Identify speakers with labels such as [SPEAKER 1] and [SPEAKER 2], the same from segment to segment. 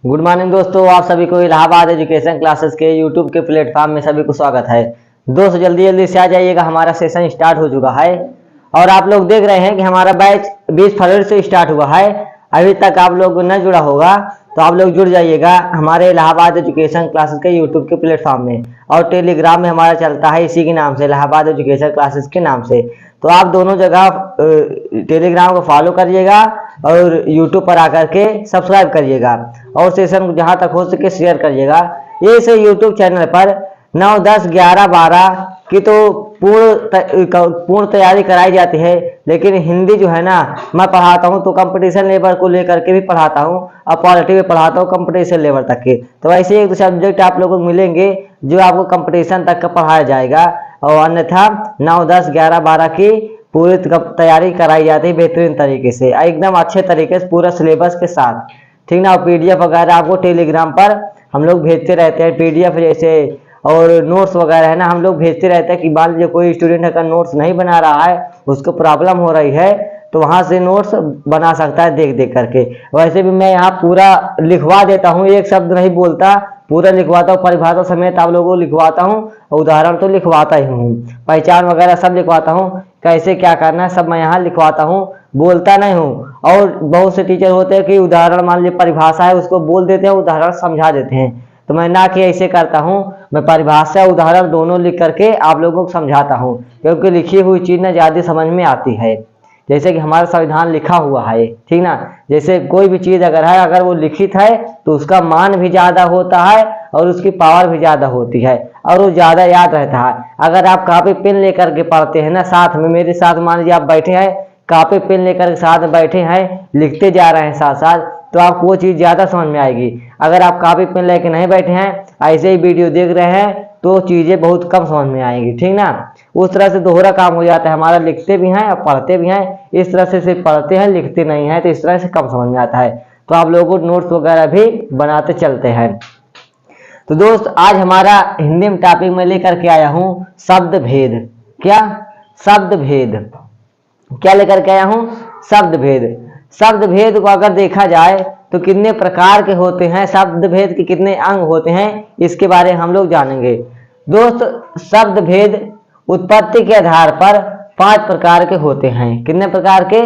[SPEAKER 1] Good morning दोस्तों, आप सभी को इलाहाबाद एजुकेशन क्लासेस के यूट्यूब के प्लेटफॉर्म में सभी को स्वागत है। दोस्तों जल्दी जल्दी से आ जाइएगा, हमारा सेशन स्टार्ट हो चुका है और आप लोग देख रहे हैं कि हमारा बैच 20 फरवरी से स्टार्ट हुआ है। अभी तक आप लोग न जुड़ा होगा तो आप लोग जुड़ जाइएगा हमारे इलाहाबाद एजुकेशन क्लासेस के यूट्यूब के प्लेटफॉर्म में, और टेलीग्राम में हमारा चलता है इसी के नाम से, इलाहाबाद एजुकेशन क्लासेस के नाम से। तो आप दोनों जगह टेलीग्राम को फॉलो करिएगा और यूट्यूब पर आकर के सब्सक्राइब करिएगा और सेशन जहां तक हो सके शेयर करिएगा। ये से यूट्यूब चैनल पर 9, 10, 11, 12 की तो पूर्ण तैयारी कराई जाती है, लेकिन हिंदी जो है ना मैं पढ़ाता हूँ तो कंपटीशन लेवल को लेकर के भी पढ़ाता हूँ और पॉलिटी में पढ़ाता हूँ कंपटीशन लेवल तक के। तो ऐसे एक दो सब्जेक्ट आप लोगों को मिलेंगे जो आपको कंपटीशन तक का पढ़ाया जाएगा, और अन्यथा 9, 10, 11, 12 की पूरी तैयारी कराई जाती है बेहतरीन तरीके से, एकदम अच्छे तरीके से पूरा सिलेबस के साथ, ठीक ना। पीडीएफ वगैरह आपको टेलीग्राम पर हम लोग भेजते रहते हैं, पीडीएफ जैसे और नोट्स वगैरह है ना हम लोग भेजते रहते हैं कि मान लीजिए कोई स्टूडेंट अगर नोट्स नहीं बना रहा है, उसको प्रॉब्लम हो रही है, तो वहां से नोट्स बना सकता है देख देख करके। वैसे भी मैं यहाँ पूरा लिखवा देता हूँ, एक शब्द नहीं बोलता, पूरा लिखवाता हूँ, परिभाषा समेत आप लोगों को लिखवाता हूँ, उदाहरण तो लिखवाता ही हूँ, पहचान वगैरह सब लिखवाता हूँ, कैसे क्या करना है सब मैं यहाँ लिखवाता हूँ, बोलता नहीं हूँ। और बहुत से टीचर होते हैं कि उदाहरण मान लीजिए परिभाषा है उसको बोल देते हैं, उदाहरण समझा देते हैं, तो मैं ना कि ऐसे करता हूँ, मैं परिभाषा उदाहरण दोनों लिख करके आप लोगों को समझाता हूँ, क्योंकि लिखी हुई चीज ना ज्यादा समझ में आती है। जैसे कि हमारा संविधान लिखा हुआ है, ठीक ना, जैसे कोई भी चीज अगर है, अगर वो लिखित है तो उसका मान भी ज्यादा होता है और उसकी पावर भी ज्यादा होती है और वो ज्यादा याद रहता है। अगर आप कॉपी पेन लेकर के पढ़ते हैं ना, साथ में मेरे साथ मान लीजिए आप बैठे हैं, कॉपी पेन लेकर के साथ बैठे हैं, लिखते जा रहे हैं साथ साथ, तो आपको वो चीज ज्यादा समझ में आएगी। अगर आप कॉपी पेन लेके नहीं बैठे हैं, ऐसे ही वीडियो देख रहे हैं, तो चीजें बहुत कम समझ में आएंगी, ठीक ना। उस तरह से दोहरा काम हो जाता है हमारा, लिखते भी हैं और पढ़ते भी हैं। इस तरह से सिर्फ पढ़ते हैं लिखते नहीं हैं, तो इस तरह से कम समझ में आता है। तो आप लोगों को नोट्स वगैरह भी बनाते चलते हैं। तो दोस्त आज हमारा हिंदी में टॉपिक में लेकर के आया हूँ शब्द भेद। क्या शब्द भेद, क्या लेकर के आया हूँ? शब्द भेद। शब्द भेद को अगर देखा जाए तो कितने प्रकार के होते हैं, शब्द भेद के कितने अंग होते हैं, इसके बारे में हम लोग जानेंगे। दोस्त शब्द भेद उत्पत्ति के आधार पर 5 प्रकार के होते हैं। कितने प्रकार के?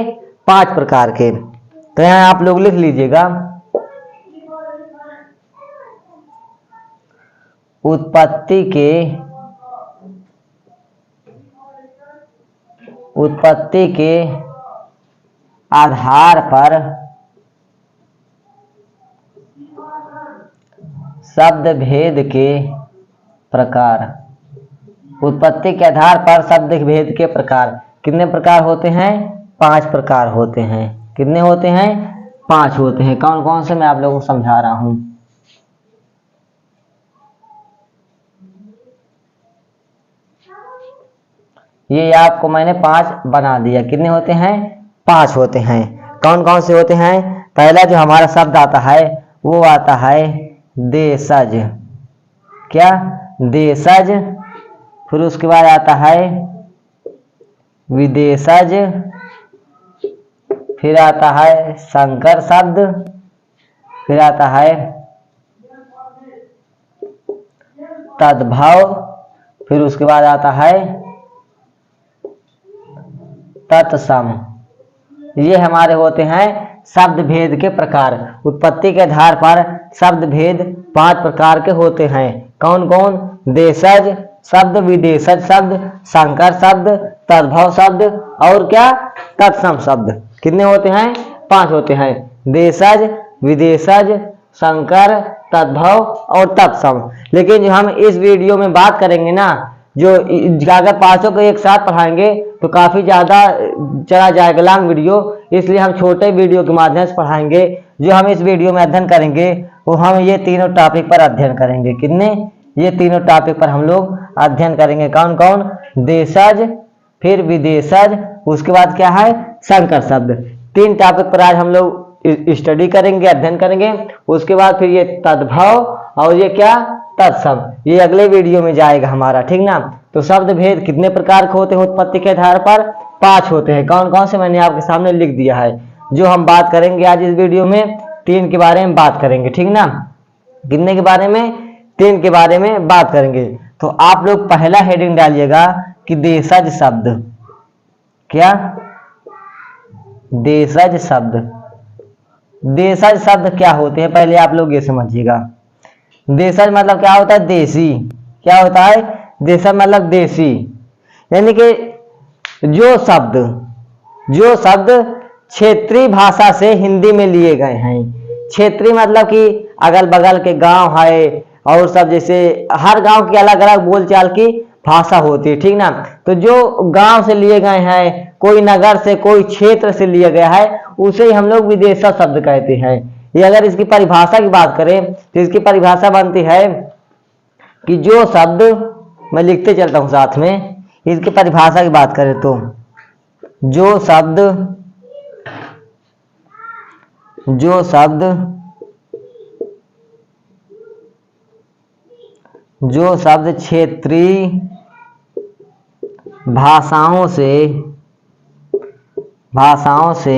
[SPEAKER 1] 5 प्रकार के। तो यहाँ आप लोग लिख लीजिएगा, उत्पत्ति के आधार पर शब्द भेद के प्रकार। उत्पत्ति के आधार पर शब्द भेद के प्रकार कितने प्रकार होते हैं? 5 प्रकार होते हैं। कितने होते हैं? 5 होते हैं। कौन कौन से मैं आप लोगों को समझा रहा हूं। ये आपको मैंने 5 बना दिया। कितने होते हैं? 5 होते हैं। कौन कौन से होते हैं? पहला जो हमारा शब्द आता है वो आता है देशज। क्या? देशज। फिर उसके बाद आता है विदेशज। फिर आता है संकर शब्द। फिर आता है तद्भव। फिर उसके बाद आता है तत्सम। ये हमारे होते हैं शब्द भेद के प्रकार। उत्पत्ति के आधार पर शब्द भेद 5 प्रकार के होते हैं। कौन कौन? देशज शब्द, विदेशज शब्द, संकर शब्द, तद्भव शब्द और क्या? तत्सम शब्द। कितने होते हैं? 5 होते हैं। देशज, विदेशज, संकर, तद्भव और तत्सम। लेकिन जो हम इस वीडियो में बात करेंगे ना, जो अगर 5 को एक साथ पढ़ाएंगे तो काफी ज्यादा चला जाएगा लॉन्ग वीडियो, इसलिए हम छोटे वीडियो के माध्यम से पढ़ाएंगे। जो हम इस वीडियो में अध्ययन करेंगे वो हम ये तीनों टॉपिक पर अध्ययन करेंगे। कितने? ये तीनों टॉपिक पर हम लोग अध्ययन करेंगे। कौन कौन? देशज, फिर विदेशज, उसके बाद क्या है? संकर शब्द। 3 टॉपिक पर आज हम लोग स्टडी करेंगे, अध्ययन करेंगे। उसके बाद फिर ये तद्भव और ये क्या? तत्सम। ये अगले वीडियो में जाएगा हमारा, ठीक ना। तो शब्द भेद कितने प्रकार के होते हैं? उत्पत्ति के आधार पर 5 होते हैं। कौन कौन से मैंने आपके सामने लिख दिया है। जो हम बात करेंगे आज इस वीडियो में 3 के बारे में बात करेंगे, ठीक ना। कितने के बारे में? 3 के बारे में बात करेंगे। तो आप लोग पहला हेडिंग डालिएगा कि देशज शब्द। क्या? देशज शब्द। देशज शब्द क्या होते हैं पहले आप लोग ये समझिएगा। देशज मतलब क्या होता है? देसी। क्या होता है? देशज मतलब देसी, यानी कि जो शब्द क्षेत्रीय भाषा से हिंदी में लिए गए हैं। क्षेत्रीय मतलब कि अगल बगल के गांव है और सब, जैसे हर गांव की अलग अलग बोलचाल की भाषा होती है, ठीक ना। तो जो गांव से लिए गए हैं, कोई नगर से, कोई क्षेत्र से लिया गया है, उसे ही हम लोग विदेशज शब्द कहते हैं। ये अगर इसकी परिभाषा की बात करें तो इसकी परिभाषा बनती है कि जो शब्द, मैं लिखते चलता हूं साथ में, इसकी परिभाषा की बात करें तो जो शब्द क्षेत्रीय भाषाओं से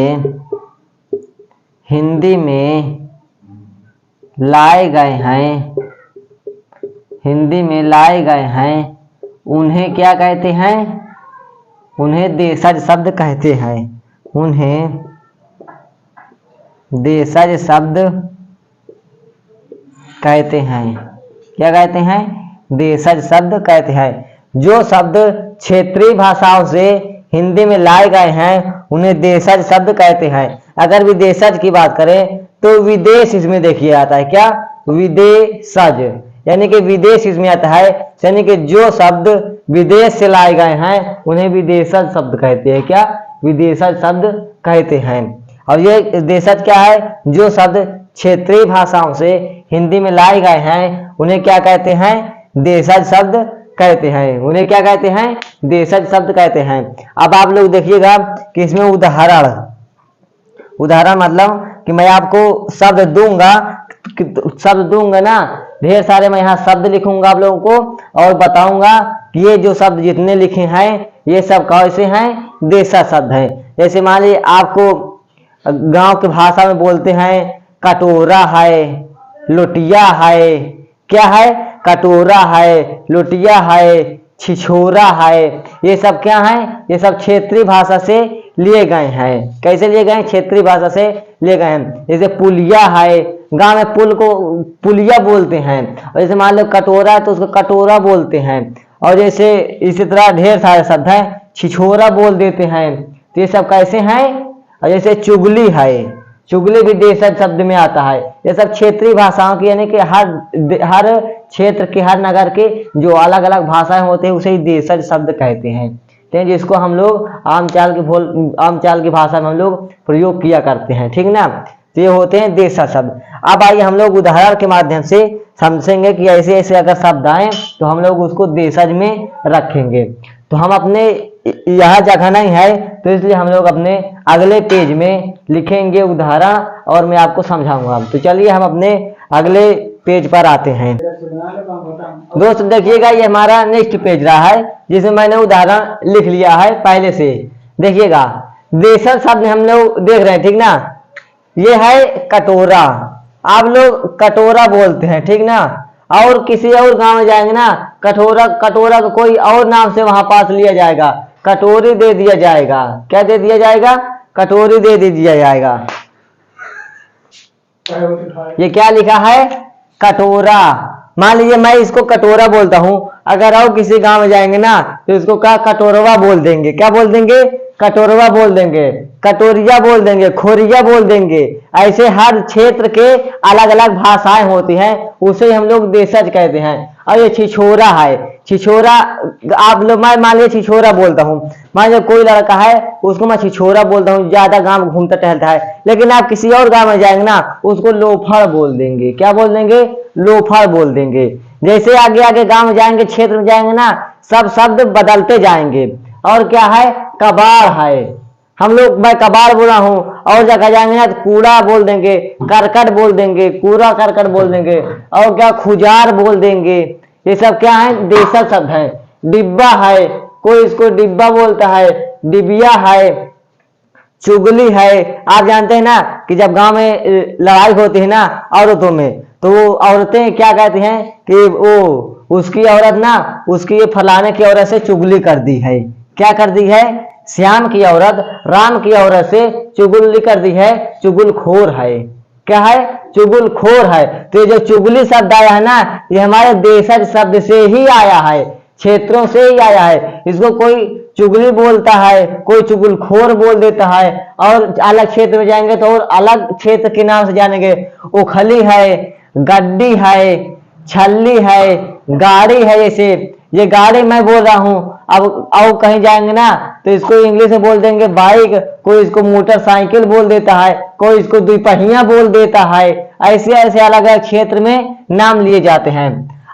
[SPEAKER 1] हिंदी में लाए गए हैं, उन्हें क्या कहते हैं? उन्हें देशज शब्द कहते हैं। उन्हें देशज शब्द कहते हैं। क्या कहते हैं? देशज शब्द कहते हैं। जो शब्द क्षेत्रीय भाषाओं से हिंदी में लाए गए हैं उन्हें देशज शब्द कहते हैं। अगर विदेशज की बात करें तो विदेश इसमें देखिए आता है। क्या? विदेशज, यानी कि विदेश इसमें आता है, यानी कि जो शब्द विदेश से लाए गए हैं उन्हें विदेशज शब्द कहते हैं। क्या? विदेशज शब्द कहते हैं। और ये देशज क्या है? जो शब्द क्षेत्रीय भाषाओं से हिंदी में लाए गए हैं उन्हें क्या कहते हैं? देशज शब्द कहते हैं। उन्हें क्या कहते हैं? देशज शब्द कहते हैं। अब आप लोग देखिएगा कि इसमें उदाहरण मतलब कि मैं आपको शब्द दूंगा ना, ढेर सारे मैं यहाँ शब्द लिखूंगा आप लोगों को और बताऊंगा कि ये जो शब्द जितने लिखे हैं ये सब कैसे हैं? देशज शब्द हैं। जैसे मान लीजिए आपको गांव की भाषा में बोलते हैं कटोरा है, लोटिया है। क्या है? कटोरा है, लोटिया है, छिछोरा है। ये सब क्या है? ये सब क्षेत्रीय भाषा से लिए गए हैं। कैसे लिए गए हैं? क्षेत्रीय भाषा से लिए गए हैं। जैसे पुलिया है, गांव में पुल को पुलिया बोलते हैं। और जैसे मान लो कटोरा है तो उसको कटोरा बोलते हैं। और जैसे इसी तरह ढेर सारे शब्द हैं, छिछोरा बोल देते हैं। तो ये सब कैसे हैं? और जैसे चुगली है, चुगली भी देशज शब्द में आता है। ये सब क्षेत्रीय भाषाओं की, यानी कि हर क्षेत्र के, हर नगर के जो अलग अलग भाषाएं होते हैं उसे ही देशज शब्द कहते हैं, जिसको हम लोग आम चाल की भाषा में हम लोग प्रयोग किया करते हैं, ठीक ना। तो ये होते हैं देशज शब्द। अब आइए हम लोग उदाहरण के माध्यम से समझेंगे कि ऐसे ऐसे अगर शब्द आए तो हम लोग उसको देशज में रखेंगे। तो हम अपने यहाँ जगह नहीं है तो इसलिए हम लोग अपने अगले पेज में लिखेंगे उदाहरण और मैं आपको समझाऊंगा। तो चलिए हम अपने अगले पेज पर आते हैं। दोस्त देखिएगा ये हमारा नेक्स्ट पेज रहा है जिसमें मैंने उदाहरण लिख लिया है पहले से। देखिएगा देशज शब्द हम लोग देख रहे हैं, ठीक ना। ये है कटोरा, आप लोग कटोरा बोलते हैं, ठीक ना। और किसी और गांव में जाएंगे ना, कटोरा को कोई और नाम से वहां पास लिया जाएगा, कटोरी दे दिया जाएगा। क्या दे दिया जाएगा? कटोरी दे दिया जाएगा। ये क्या लिखा है? कटोरा। मान लीजिए मैं इसको कटोरा बोलता हूं, अगर और किसी गांव में जाएंगे ना तो इसको क्या कटोरवा बोल देंगे। क्या बोल देंगे? कटोरवा बोल देंगे, कटोरिया बोल देंगे, खोरिया बोल देंगे। ऐसे हर क्षेत्र के अलग अलग भाषाएं होती हैं, उसे हम लोग देशज कहते हैं। और ये छिछोरा है, छिछोरा आप लोग, मैं मान लीजिए छिछोरा बोलता हूँ, मान लीजिए कोई लड़का है उसको मैं छिछोरा बोलता हूँ, ज्यादा गांव घूमता टहलता है। लेकिन आप किसी और गांव में जाएंगे ना उसको लोफड़ बोल देंगे। क्या बोल देंगे? लोफड़ बोल देंगे। जैसे आगे आगे गांव में जाएंगे, क्षेत्र में जाएंगे ना, सब शब्द बदलते जाएंगे। और क्या है? कबाड़ है, हम लोग, मैं कबाड़ बोला हूँ, और जगह जाएंगे ना तो कूड़ा बोल देंगे, करकट बोल देंगे, कूड़ा करकट बोल देंगे, और क्या खुजार बोल देंगे। ये सब क्या है? देशज शब्द है। डिब्बा है, कोई इसको डिब्बा बोलता है, डिबिया है, चुगली है। आप जानते हैं ना कि जब गांव में लड़ाई होती है ना औरतों में, तो वो औरतें क्या कहती हैं कि वो उसकी औरत ना उसकी ये फलाने की औरत से चुगली कर दी है। क्या कर दी है? श्याम की औरत राम की औरत से चुगली कर दी है, चुगलखोर है। क्या है? चुगलखोर है। तो ये जो चुगली शब्द आया है ना, ये हमारे देशज शब्द से ही आया है, क्षेत्रों से ही आया है। इसको कोई चुगली बोलता है, कोई चुगलखोर बोल देता है, और अलग क्षेत्र में जाएंगे तो और अलग क्षेत्र के नाम से जानेंगे। उखली है, गड्डी है, छल्ली है, गाड़ी है। जैसे ये गाड़ी मैं बोल रहा हूं, अब कहीं जाएंगे ना तो इसको इंग्लिश में बोल देंगे बाइक, कोई इसको मोटरसाइकिल बोल देता है, कोई इसको दुपहिया बोल देता है। ऐसे ऐसे अलग अलग क्षेत्र में नाम लिए जाते हैं।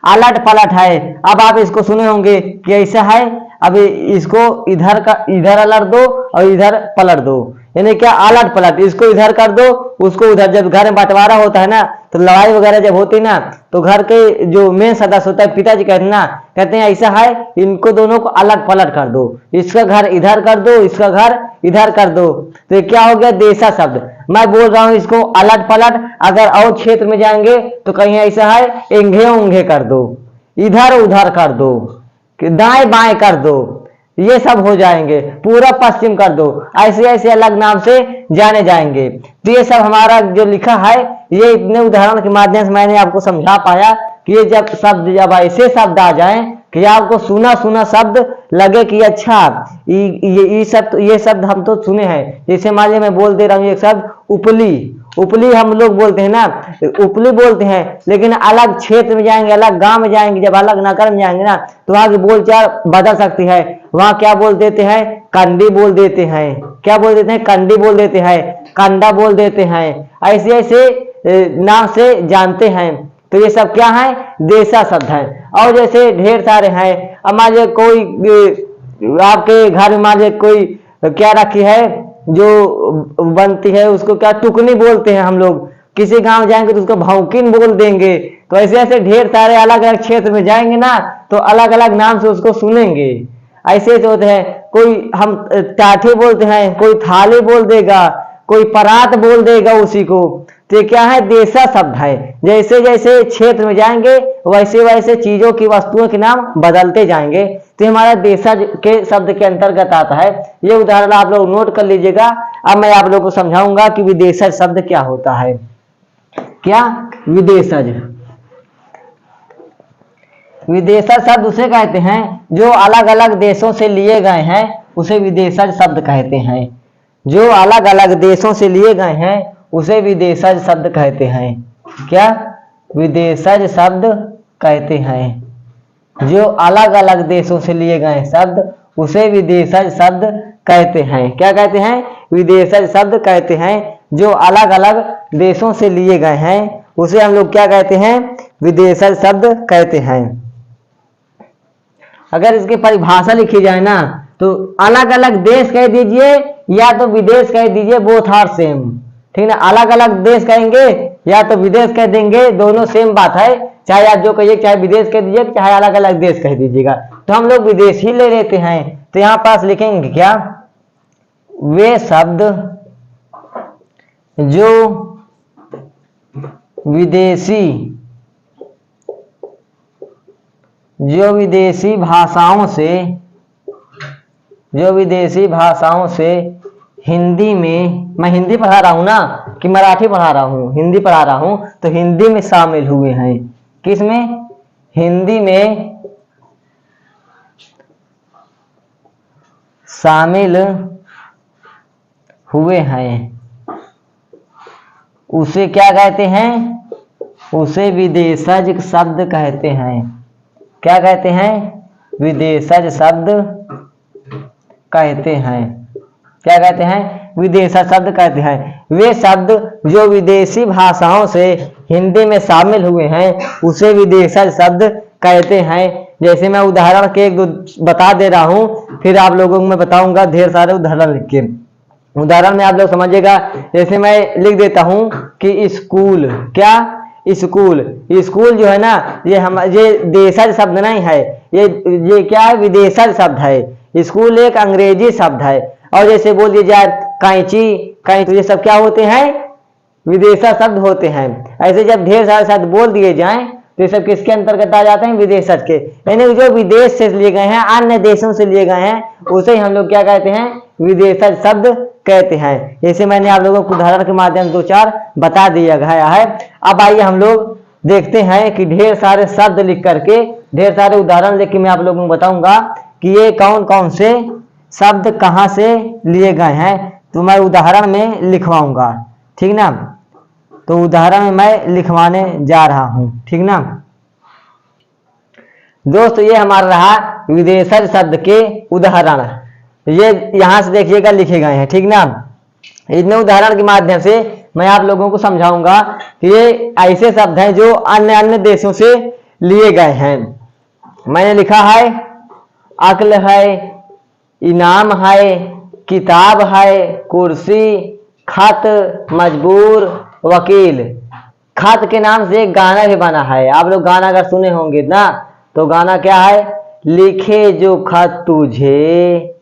[SPEAKER 1] अलट पलट है, अब आप इसको सुने होंगे कि ऐसा है, अब इसको इधर का इधर अलट दो और इधर पलट दो, यानी क्या? अलट पलट। इसको इधर कर दो, उसको उधर। जब घर में बंटवारा होता है ना, तो लड़ाई वगैरह जब होती ना, तो घर के जो मेन सदस्य होता है, पिताजी कहते हैं ना, कहते हैं ऐसा है, इनको दोनों को अलट पलट कर दो, इसका घर इधर कर दो, इसका घर इधर कर दो। तो ये क्या हो गया? देशा शब्द। मैं बोल रहा हूं इसको अलट पलट। अगर और क्षेत्र में जाएंगे तो कहीं ऐसा है, एंघे ऊंघे कर दो, इधर उधर कर दो, दाएं बाएं कर दो, ये सब हो जाएंगे। पूरा पश्चिम कर दो, ऐसे ऐसे अलग नाम से जाने जाएंगे। तो ये सब हमारा जो लिखा है, ये इतने उदाहरण के माध्यम से मैंने आपको समझा पाया कि ये जब ऐसे शब्द आ जाएं कि आपको सुना सुना शब्द लगे कि अच्छा ये शब्द हम तो सुने हैं। जैसे मान लीजिए मैं बोल दे रहा हूँ एक शब्द उपली। उपली हम लोग बोलते हैं ना, उपली बोलते हैं, लेकिन अलग क्षेत्र में जाएंगे, अलग गांव में जाएंगे, जब अलग नगर में जाएंगे ना, तो वहां की बोलचाल बदल सकती है। वहां क्या बोल देते हैं? कंडी बोल देते हैं। क्या बोल देते हैं? कंडी बोल देते हैं, कंडा बोल देते हैं। ऐसे ऐसे नाम से जानते हैं। तो ये सब क्या है? देशा शब्द है। और जैसे ढेर सारे हैं। अब मान लीजिए कोई आपके घर में मान लीजिए कोई क्या रखी है जो बनती है, उसको क्या टुकनी बोलते हैं हम लोग। किसी गांव जाएंगे तो उसको भौंकिन बोल देंगे। तो ऐसे ऐसे ढेर सारे अलग अलग क्षेत्र में जाएंगे ना, तो अलग अलग नाम से उसको सुनेंगे। ऐसे ऐसे होते हैं। कोई हम टाठी बोलते हैं, कोई थाली बोल देगा, कोई परात बोल देगा उसी को। तो क्या है? देशा शब्द है। जैसे जैसे क्षेत्र में जाएंगे वैसे वैसे चीजों की वस्तुओं के नाम बदलते जाएंगे। तो हमारा देशा के शब्द के अंतर्गत आता है। ये उदाहरण आप लोग नोट कर लीजिएगा। अब मैं आप लोगों को समझाऊंगा कि विदेशज शब्द क्या होता है। क्या? विदेशज। विदेशज शब्द उसे कहते हैं जो अलग अलग देशों से लिए गए हैं, उसे विदेशज शब्द कहते हैं। जो अलग अलग देशों से लिए गए हैं उसे विदेशज शब्द कहते हैं। क्या? विदेशज शब्द कहते हैं। जो अलग अलग देशों से लिए गए शब्द उसे विदेशज शब्द कहते हैं। क्या कहते हैं? विदेशज शब्द कहते हैं। जो अलग अलग देशों से लिए गए हैं उसे हम लोग क्या कहते हैं? विदेशज शब्द कहते हैं। अगर इसकी परिभाषा लिखी जाए ना, तो अलग अलग देश कह दीजिए या तो विदेश कह दीजिए, बोथ आर सेम। ठीक है? अलग अलग देश कहेंगे या तो विदेश कह देंगे, दोनों सेम बात है। चाहे आप जो कहिए, चाहे विदेश कह दीजिए, चाहे अलग अलग देश कह दीजिएगा, तो हम लोग विदेश ही ले लेते हैं। तो यहां पास लिखेंगे क्या? वे शब्द जो विदेशी भाषाओं से हिंदी में, मैं हिंदी पढ़ा रहा हूं ना कि मराठी पढ़ा रहा हूं? हिंदी पढ़ा रहा हूं, तो हिंदी में शामिल हुए हैं। किसमें? हिंदी में शामिल हुए हैं, उसे क्या कहते हैं? उसे विदेशज शब्द कहते हैं। क्या कहते हैं? विदेशज शब्द कहते हैं। क्या कहते हैं? विदेशज शब्द कहते हैं। वे शब्द जो विदेशी भाषाओं से हिंदी में शामिल हुए हैं उसे विदेशज शब्द कहते हैं। जैसे मैं उदाहरण के एक दो बता दे रहा हूं, फिर आप लोगों को मैं बताऊंगा ढेर सारे उदाहरण लिख के। उदाहरण में आप लोग समझिएगा। जैसे मैं लिख देता हूं कि स्कूल। क्या? स्कूल। स्कूल जो है ना, ये देशज शब्द नहीं है, ये क्या है? विदेशज शब्द है। स्कूल एक अंग्रेजी शब्द है। और जैसे बोल दिया जाए कैंची, कैंची, ये सब क्या होते हैं? विदेशज शब्द होते हैं। ऐसे जब ढेर सारे शब्द बोल दिए जाएं तो ये सब किसके अंतर्गत आ जाते हैं? विदेशज के। यानी जो विदेश से लिए गए हैं, अन्य देशों से लिए गए हैं, उसे हम लोग क्या कहते हैं? विदेशज शब्द कहते हैं। जैसे मैंने आप लोगों को उदाहरण के माध्यम से 2-4 बता दिया गया है। अब आइए हम लोग देखते हैं कि ढेर सारे शब्द लिख करके, ढेर सारे उदाहरण लिख के मैं आप लोगों को बताऊंगा कि ये कौन कौन से शब्द कहाँ से लिए गए हैं, तो मैं उदाहरण में लिखवाऊंगा, ठीक ना। तो उदाहरण में मैं लिखवाने जा रहा हूं, ठीक ना दोस्तों। ये हमारा रहा विदेशज शब्द के उदाहरण। ये यहां से देखिएगा लिखे गए हैं, ठीक ना। इनमें उदाहरण के माध्यम से मैं आप लोगों को समझाऊंगा कि ये ऐसे शब्द हैं जो अन्य अन्य देशों से लिए गए हैं। मैंने लिखा है अक्ल है, इनाम है, किताब है, कुर्सी, खत, मजबूर, वकील। खत के नाम से एक गाना भी बना है, आप लोग गाना अगर सुने होंगे ना, तो गाना क्या है? लिखे जो खत तुझे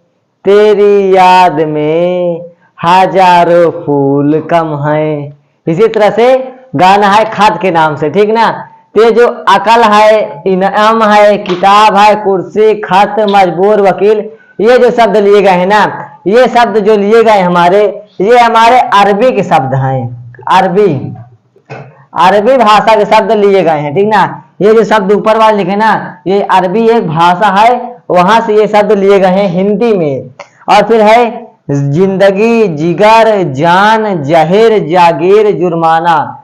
[SPEAKER 1] तेरी याद में हजारों फूल कम है। इसी तरह से गाना है खत के नाम से, ठीक ना। तो जो अकल है, इनाम है, किताब है, कुर्सी, खत, मजबूर, वकील, ये जो शब्द लिए गए हैं ना, ये शब्द जो लिए गए हमारे, ये हमारे अरबी के शब्द हैं। अरबी भाषा के शब्द लिए गए हैं, ठीक ना। ये जो शब्द ऊपर वाले लिखे ना, ये अरबी एक भाषा है, वहां से ये शब्द लिए गए हैं हिंदी में। और फिर है जिंदगी, जिगर, जान, जहिर, जागीर, जुर्माना।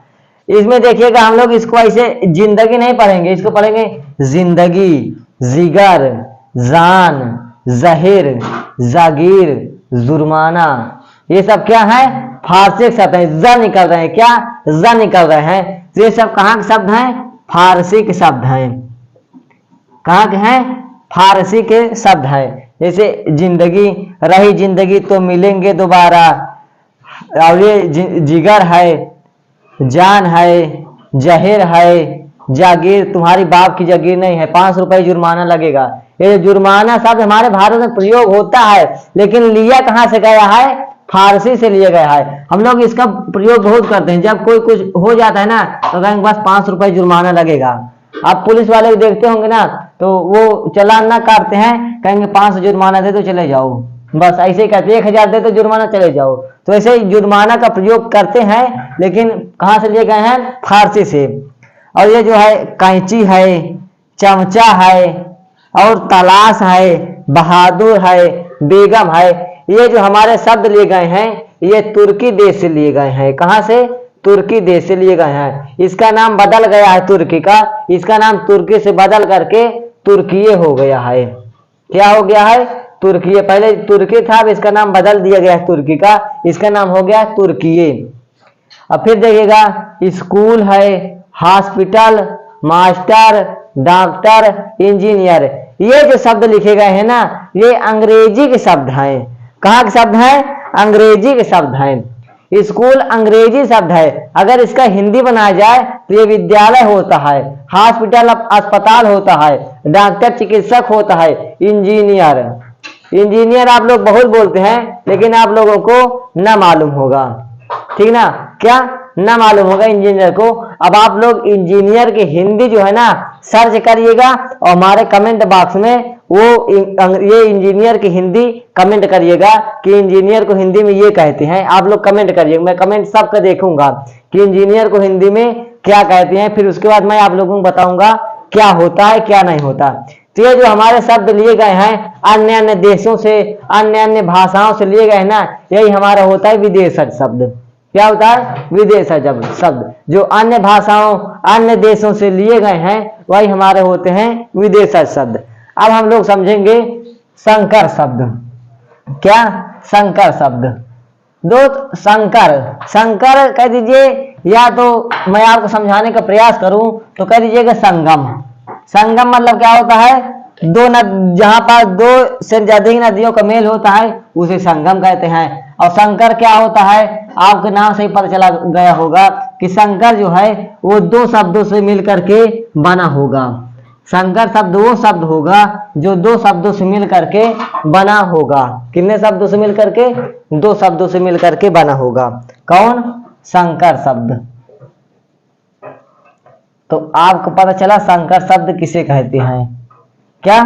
[SPEAKER 1] इसमें देखिएगा हम लोग इसको ऐसे जिंदगी नहीं पढ़ेंगे, इसको पढ़ेंगे जिंदगी, जिगर, जान, जहिर, जागीर, जुर्माना। ये सब क्या है? फारसी के शब्द हैं। ज निकल रहे हैं, क्या? ज निकल रहे हैं। तो ये सब कहाँ के शब्द हैं? फारसी के शब्द हैं। कहाँ के हैं? फारसी के शब्द हैं। जैसे जिंदगी, रही जिंदगी तो मिलेंगे दोबारा, और ये जिगर है, जान है, जहिर है, जागीर, तुम्हारी बाप की जागीर नहीं है, 5 रुपए जुर्माना लगेगा। ये जुर्माना शब्द हमारे भारत में प्रयोग होता है, लेकिन लिया कहाँ से गया है? फारसी से लिया गया है। हम लोग इसका प्रयोग बहुत करते हैं, जब कोई कुछ हो जाता है ना, तो कहेंगे बस 5 रुपए जुर्माना लगेगा। आप पुलिस वाले को देखते होंगे ना, तो वो चालान ना काटते हैं, कहेंगे 500 जुर्माना दे तो चले जाओ, बस ऐसे ही कहते, 1000 दे तो जुर्माना चले जाओ। तो ऐसे ही जुर्माना का प्रयोग करते हैं, लेकिन कहाँ से लिए गए हैं? फारसी से। और ये जो है कैंची है, चमचा है, और तलाश है, बहादुर है, बेगम है, ये जो हमारे शब्द लिए गए हैं, ये तुर्की देश से लिए गए हैं। कहाँ से? तुर्की देश से लिए गए हैं। इसका नाम बदल गया है तुर्की का, इसका नाम तुर्की से बदल करके तुर्कीये हो गया है। क्या हो गया है? तुर्कीये। पहले तुर्की था, अब इसका नाम बदल दिया गया है तुर्की का, इसका नाम हो गया तुर्कीये। अब फिर देखिएगा स्कूल है, हॉस्पिटल, मास्टर, डॉक्टर, इंजीनियर। ये जो शब्द लिखे गए हैं ना, ये अंग्रेजी के शब्द हैं। कहाँ के शब्द हैं? अंग्रेजी के शब्द हैं। स्कूल अंग्रेजी शब्द है, अगर इसका हिंदी बनाया जाए तो ये विद्यालय होता है, हॉस्पिटल अस्पताल होता है, डॉक्टर चिकित्सक होता है, इंजीनियर। इंजीनियर आप लोग बहुत बोलते हैं, लेकिन आप लोगों को ना मालूम होगा, ठीक ना, क्या ना मालूम होगा इंजीनियर को। अब आप लोग इंजीनियर की हिंदी जो है ना, सर्च करिएगा और हमारे कमेंट बॉक्स में वो ये इंजीनियर की हिंदी कमेंट करिएगा कि इंजीनियर को हिंदी में ये कहते हैं। आप लोग कमेंट करिएगा, मैं कमेंट सबका देखूंगा कि इंजीनियर को हिंदी में क्या कहते हैं। फिर उसके बाद मैं आप लोगों को बताऊंगा क्या होता है क्या नहीं होता। तो ये जो हमारे शब्द लिए गए हैं अन्य अन्य देशों से, अन्य अन्य भाषाओं से लिए गए हैं ना, यही हमारा होता है विदेशज शब्द। क्या होता है? विदेशज शब्द। जो अन्य भाषाओं, अन्य देशों से लिए गए हैं, वही हमारे होते हैं विदेशज शब्द। अब हम लोग समझेंगे संकर शब्द। क्या? संकर शब्द। दोस्त संकर, संकर कह दीजिए, या तो मैं आपको समझाने का प्रयास करूं तो कह दीजिएगा संगम। संगम मतलब क्या होता है? दो नद, जहां पर 2 से ज्यादा नदियों का मेल होता है उसे संगम कहते हैं। और संकर क्या होता है? आपके नाम से ही पता चला गया होगा कि संकर जो है वो 2 शब्दों से मिलकर के बना होगा। संकर शब्द वो शब्द होगा जो दो शब्दों से मिल करके बना होगा। कितने शब्दों से मिल करके? दो शब्दों से मिल करके बना होगा। कौन? संकर शब्द। तो आपको पता चला संकर शब्द किसे कहते हैं। क्या?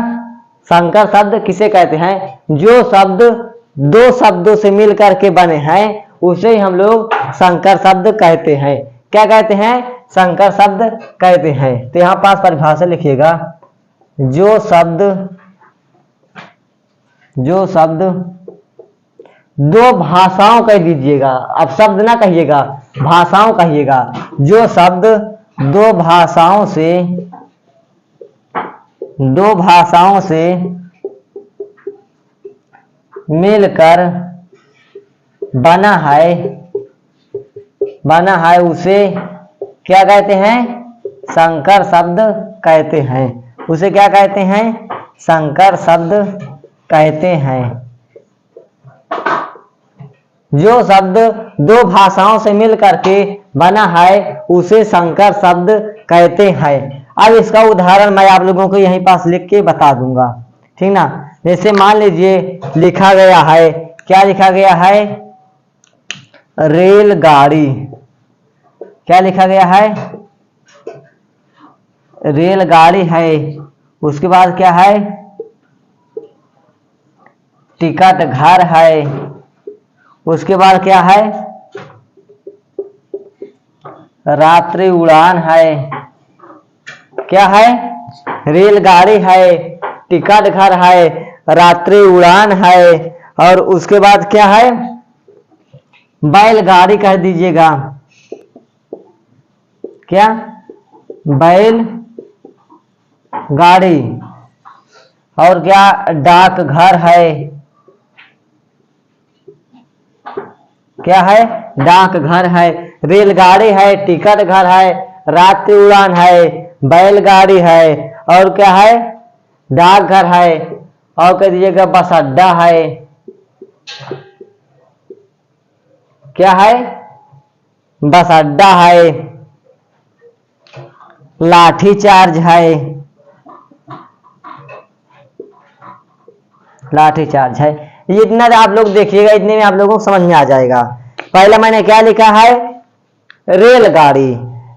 [SPEAKER 1] संकर शब्द किसे कहते हैं? जो शब्द दो शब्दों से मिल करके बने हैं उसे ही हम लोग संकर शब्द कहते हैं। क्या कहते हैं? संकर शब्द कहते हैं। तो यहां पास परिभाषा लिखिएगा, जो शब्द दो भाषाओं कह दीजिएगा, अब शब्द ना कहिएगा, भाषाओं कहिएगा। जो शब्द दो भाषाओं से मिलकर बना है उसे क्या कहते हैं? संकर शब्द कहते हैं। उसे क्या कहते हैं? संकर शब्द कहते हैं। जो शब्द दो भाषाओं से मिल करके बना है उसे संकर शब्द कहते हैं। अब इसका उदाहरण मैं आप लोगों को यहीं पास लिख के बता दूंगा, ठीक ना। जैसे मान लीजिए लिखा गया है, क्या लिखा गया है? रेलगाड़ी। क्या लिखा गया है? रेलगाड़ी है। उसके बाद क्या है? टिकट घर है। उसके बाद क्या है? रात्रि उड़ान है। क्या है? रेलगाड़ी है, टिकट घर है, रात्रि उड़ान है, और उसके बाद क्या है? बैलगाड़ी कह दीजिएगा। क्या? बैल गाड़ी। और क्या? डाक घर है। क्या है? डाक घर है। रेलगाड़ी है, टिकट घर है, रात्रि उड़ान है, बैलगाड़ी है, और क्या है? डाक घर है, और कह दीजिएगा बस अड्डा है। क्या है? बस अड्डा है। लाठी चार्ज है। लाठी चार्ज है। ये इतना आप लोग देखिएगा, इतने में आप लोगों को समझ में आ जाएगा। पहले मैंने क्या लिखा है? रेलगाड़ी।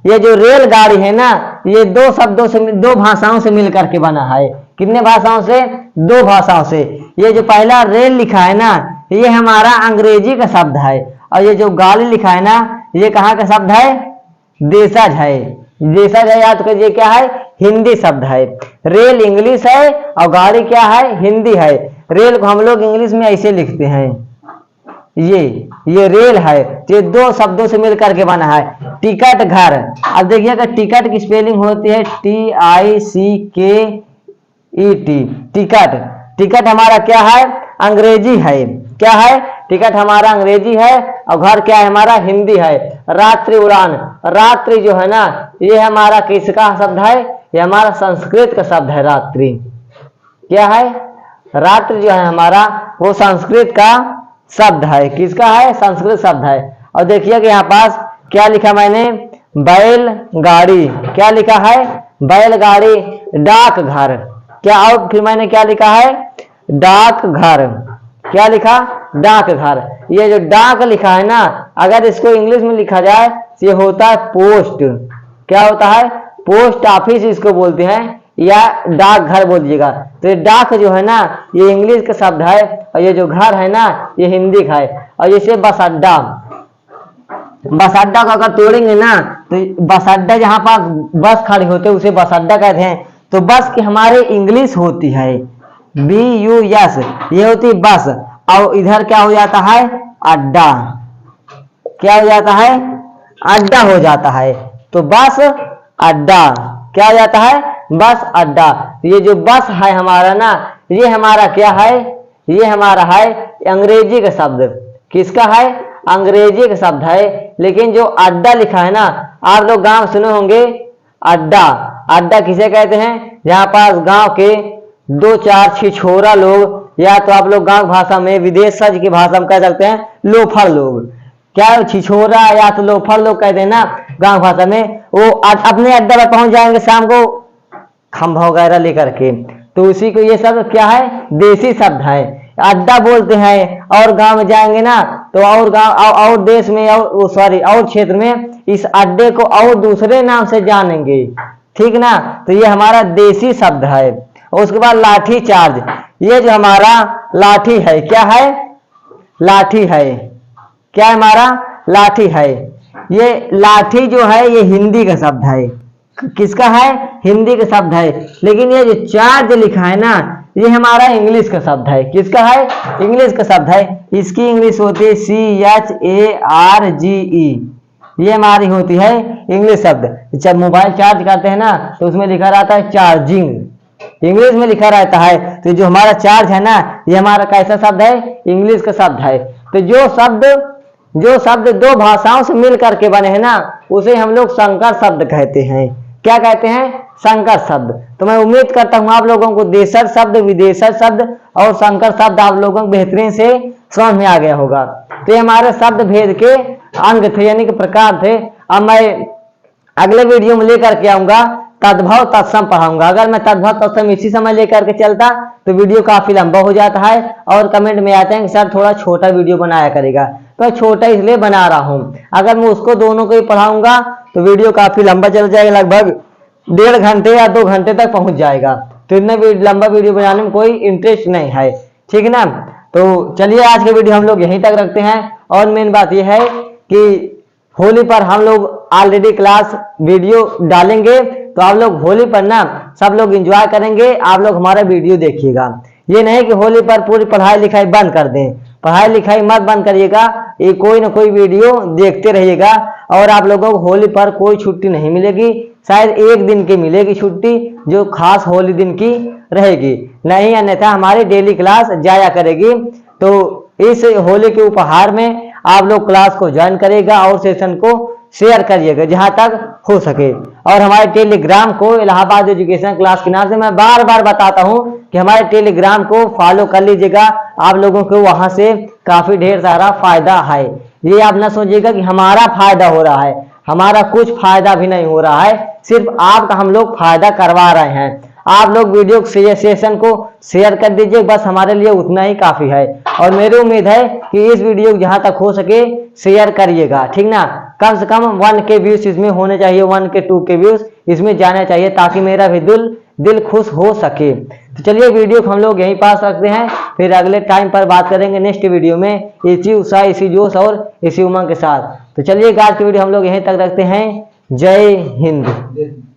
[SPEAKER 1] ये जो रेलगाड़ी है ना, ये दो शब्दों से, दो भाषाओं से मिलकर के बना है। कितने भाषाओं से? दो भाषाओं से। ये जो पहला रेल लिखा है ना, ये हमारा अंग्रेजी का शब्द है, और ये जो गाड़ी लिखा है ना, ये कहाँ का शब्द है? देशज है। देशज है, याद करिए क्या है? हिंदी शब्द है। रेल इंग्लिश है और गाड़ी क्या है? हिंदी है। रेल को हम लोग इंग्लिश में ऐसे लिखते हैं, ये रेल है। तो ये दो शब्दों से मिलकर के बना है। टिकट घर। अब देखिएगा टिकट की स्पेलिंग होती है TICKET। टिकट। टिकट हमारा क्या है? अंग्रेजी है। क्या है? टिकट हमारा अंग्रेजी है, और घर क्या है? हमारा हिंदी है। रात्रि उड़ान। रात्रि जो है ना, ये हमारा किसका शब्द है? ये हमारा संस्कृत का शब्द है। रात्रि क्या है? रात्रि जो है हमारा वो संस्कृत का शब्द है। किसका है? संस्कृत शब्द है। और देखिए कि यहाँ पास क्या लिखा मैंने? बैलगाड़ी। क्या लिखा है? बैलगाड़ी। डाक घर। क्या? और फिर मैंने क्या लिखा है? डाक घर। क्या लिखा? डाक घर। ये जो डाक लिखा है ना, अगर इसको इंग्लिश में लिखा जाए तो ये होता है पोस्ट। क्या होता है? पोस्ट ऑफिस इसको बोलते हैं, या डाक घर बोल दीजिएगा। तो ये डाक जो है ना, ये इंग्लिश का शब्द है, और ये जो घर है ना, ये हिंदी का है। और जैसे बस अड्डा। बस अड्डा को अगर तोड़ेंगे ना, तो बस अड्डा जहां पर बस खड़ी होते है उसे बस अड्डा कहते हैं। तो बस की हमारे इंग्लिश होती है BUS, ये होती है बस। और इधर क्या हो जाता है? अड्डा। क्या हो जाता है? अड्डा हो जाता है। तो बस अड्डा क्या हो जाता है? बस अड्डा। ये जो बस है हमारा ना, ये हमारा क्या है? ये हमारा है अंग्रेजी का शब्द। किसका है? अंग्रेजी का शब्द है। लेकिन जो अड्डा लिखा है ना, आप लोग गांव सुने होंगे अड्डा। अड्डा किसे कहते हैं? जहां पास गांव के दो चार छिछोरा लोग, या तो आप लोग गांव भाषा में, विदेश की भाषा में कह सकते हैं लोफर लोग। क्या? छिछोरा या तो लोफर लोग कहते हैं ना गांव भाषा में। वो अपने अड्डा पर पहुंच जाएंगे शाम को खंभा वगैरह लेकर के, तो उसी को ये सब क्या है, देसी शब्द है। अड्डा बोलते हैं, और गांव में जाएंगे ना तो और गांव और देश में और क्षेत्र में इस अड्डे को और दूसरे नाम से जानेंगे, ठीक ना। तो ये हमारा देसी शब्द है। और उसके बाद लाठी चार्ज, ये जो हमारा लाठी है, क्या है, लाठी है, क्या है हमारा, लाठी है। ये लाठी जो है ये हिंदी का शब्द है, किसका है, हिंदी का शब्द है। लेकिन ये जो चार्ज लिखा है ना, ये हमारा इंग्लिश का शब्द है, किसका है, इंग्लिश का शब्द है। इसकी इंग्लिश होती है CHARGE, ये हमारी होती है इंग्लिश शब्द। जब मोबाइल चार्ज करते हैं ना तो उसमें लिखा रहता है चार्जिंग, इंग्लिश में लिखा रहता है। तो जो हमारा चार्ज है ना, ये हमारा कैसा शब्द है, इंग्लिश का शब्द है। तो जो शब्द दो भाषाओं से मिल करके बने हैं ना, उसे हम लोग संकर शब्द कहते हैं। क्या कहते हैं, संकर शब्द। तो मैं उम्मीद करता हूं आप लोगों को देशज शब्द, विदेशज शब्द और संकर शब्द आप लोगों को बेहतरीन से समझ में आ गया होगा। तो ये हमारे शब्द भेद के अंग थे, यानी कि प्रकार थे। अब मैं अगले वीडियो में लेकर के आऊंगा तद्भव तत्सम पढ़ाऊंगा। अगर मैं तद्भव तत्सम इसी समय लेकर के चलता तो वीडियो काफी लंबा हो जाता है, और कमेंट में आते हैं कि सर थोड़ा छोटा वीडियो बनाया करेगा। तो छोटा इसलिए बना रहा हूं, अगर मैं उसको दोनों को ही पढ़ाऊंगा तो वीडियो काफी लंबा चल जाएगा, लगभग 1.5 घंटे या 2 घंटे तक पहुंच जाएगा। तो इतना लंबा वीडियो बनाने में कोई इंटरेस्ट नहीं है, ठीक है ना। तो चलिए आज के वीडियो हम लोग यहीं तक रखते हैं। और मेन बात यह है कि होली पर हम लोग ऑलरेडी क्लास वीडियो डालेंगे, तो आप लोग होली पर ना सब लोग एंजॉय करेंगे, आप लोग हमारा वीडियो देखिएगा। ये नहीं कि होली पर पूरी पढ़ाई लिखाई बंद कर दें, पढ़ाई लिखाई मत बंद करिएगा, ये कोई ना कोई वीडियो देखते रहिएगा। और आप लोगों को होली पर कोई छुट्टी नहीं मिलेगी, शायद 1 दिन की मिलेगी छुट्टी, जो खास होली दिन की रहेगी, नहीं अन्यथा हमारी डेली क्लास जाया करेगी। तो इस होली के उपहार में आप लोग क्लास को ज्वाइन करेगा और सेशन को शेयर करिएगा जहां तक हो सके। और हमारे टेलीग्राम को इलाहाबाद एजुकेशन क्लास के नाम से मैं बार बार बताता हूं कि हमारे टेलीग्राम को फॉलो कर लीजिएगा, आप लोगों को वहां से काफी ढेर सारा फायदा है। ये आप ना सोचिएगा कि हमारा फायदा हो रहा है, हमारा कुछ फायदा भी नहीं हो रहा है, सिर्फ आपका हम लोग फायदा करवा रहे हैं। आप लोग वीडियो सेशन को शेयर कर दीजिए, बस हमारे लिए उतना ही काफी है। और मेरी उम्मीद है कि इस वीडियो को जहां तक हो सके शेयर करिएगा, ठीक ना। कम से कम 1K व्यूज इसमें होने चाहिए, 1K 2K व्यूज इसमें जाने चाहिए, ताकि मेरा भी दिल खुश हो सके। तो चलिए वीडियो को हम लोग यहीं पास रखते हैं, फिर अगले टाइम पर बात करेंगे नेक्स्ट वीडियो में इसी उत्साह, इसी जोश और इसी उमंग के साथ। तो चलिए आज की वीडियो हम लोग यहीं तक रखते हैं। जय हिंद।